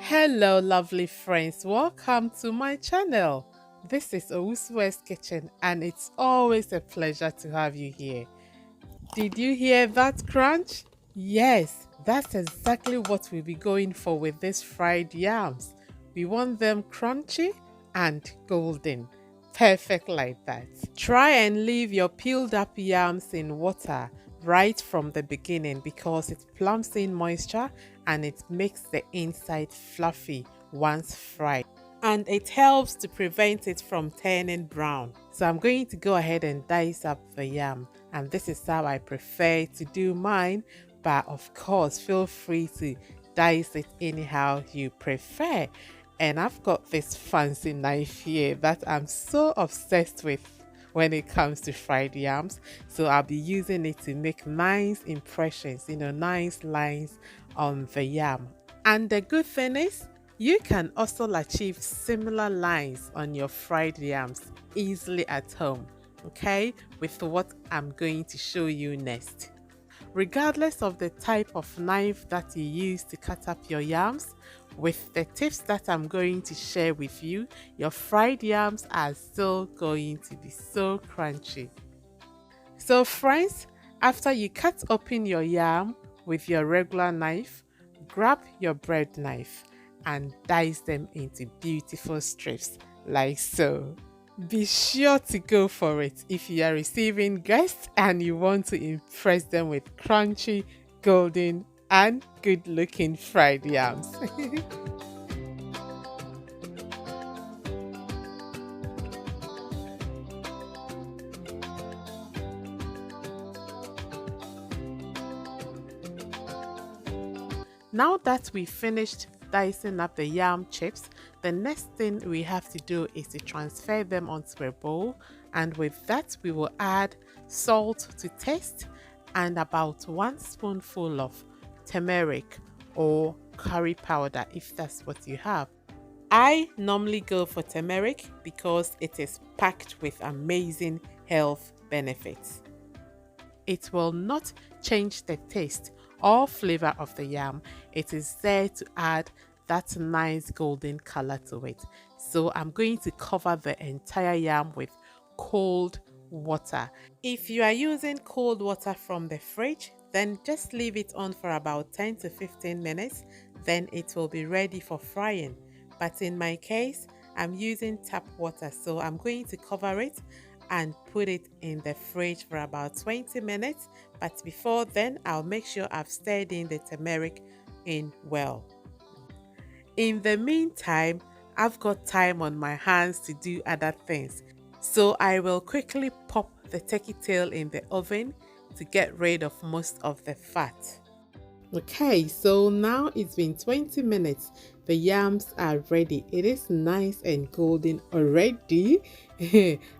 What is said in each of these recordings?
Hello lovely friends, welcome to my channel. This is Owusu's Kitchen and it's always a pleasure to have you here. Did you hear that crunch? Yes, that's exactly what we'll be going for with these fried yams. We want them crunchy and golden. Perfect like that. Try and leave your peeled up yams in water right from the beginning because it plumps in moisture and it makes the inside fluffy once fried. And it helps to prevent it from turning brown. So I'm going to go ahead and dice up the yam, and this is how I prefer to do mine, but of course feel free to dice it anyhow you prefer. And I've got this fancy knife here that I'm so obsessed with when it comes to fried yams, so I'll be using it to make nice impressions, nice lines on the yam. And the good thing is you can also achieve similar lines on your fried yams easily at home, okay, with what I'm going to show you next. Regardless of the type of knife that you use to cut up your yams, with the tips that I'm going to share with you, your fried yams are still going to be so crunchy. So friends, after you cut open your yam with your regular knife, grab your bread knife and dice them into beautiful strips like so. Be sure to go for it if you are receiving guests and you want to impress them with crunchy, golden and good looking fried yams. Now that we finished dicing up the yam chips, the next thing we have to do is to transfer them onto a bowl, and with that we will add salt to taste and about 1 spoonful of turmeric or curry powder if that's what you have. I normally go for turmeric because it is packed with amazing health benefits. It will not change the taste or flavor of the yam. It is there to add that nice golden color to it. So I'm going to cover the entire yam with cold water. If you are using cold water from the fridge, then just leave it on for about 10 to 15 minutes, then it will be ready for frying. But in my case, I'm using tap water, so I'm going to cover it and put it in the fridge for about 20 minutes. But before then, I'll make sure I've stirred in the turmeric in well. In the meantime, I've got time on my hands to do other things. So I will quickly pop the turkey tail in the oven to get rid of most of the fat. Okay, so now it's been 20 minutes. The yams are ready. It is nice and golden already,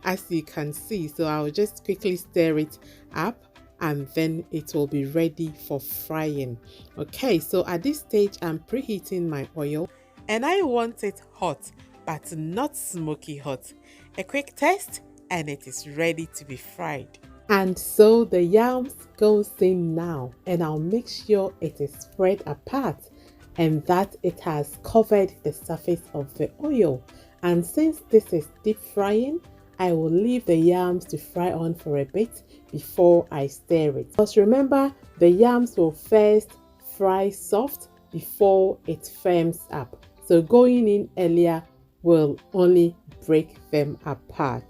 as you can see. So I'll just quickly stir it up and then it will be ready for frying. Okay, so at this stage, I'm preheating my oil and I want it hot, but not smoky hot. A quick test and it is ready to be fried. And so the yams goes in now, and I'll make sure it is spread apart and that it has covered the surface of the oil. And since this is deep frying, I will leave the yams to fry on for a bit before I stir it. Because remember, the yams will first fry soft before it firms up. So going in earlier will only break them apart.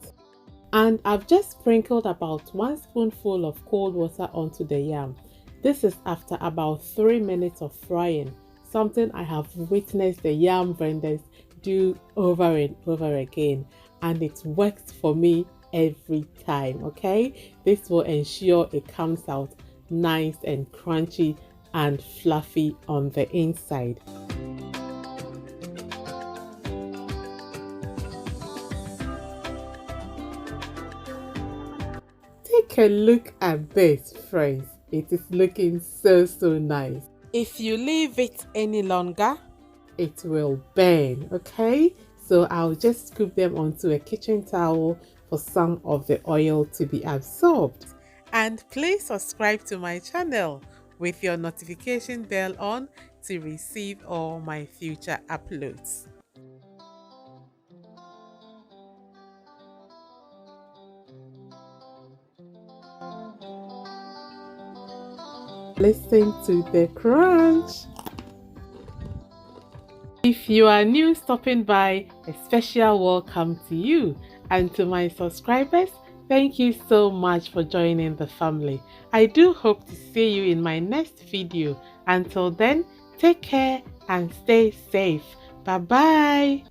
And I've just sprinkled about 1 spoonful of cold water onto the yam. This is after about 3 minutes of frying, something I have witnessed the yam vendors do over and over again, and it works for me every time. Okay, this will ensure it comes out nice and crunchy and fluffy on the inside. Take a look at this, friends. It is looking so nice. If you leave it any longer, it will burn. Okay, so I'll just scoop them onto a kitchen towel for some of the oil to be absorbed. And please subscribe to my channel. with your notification bell on to receive all my future uploads. Listen to the crunch. If you are new stopping by, a special welcome to you, and to my subscribers, thank you so much for joining the family. I do hope to see you in my next video. Until then, take care and stay safe. Bye bye.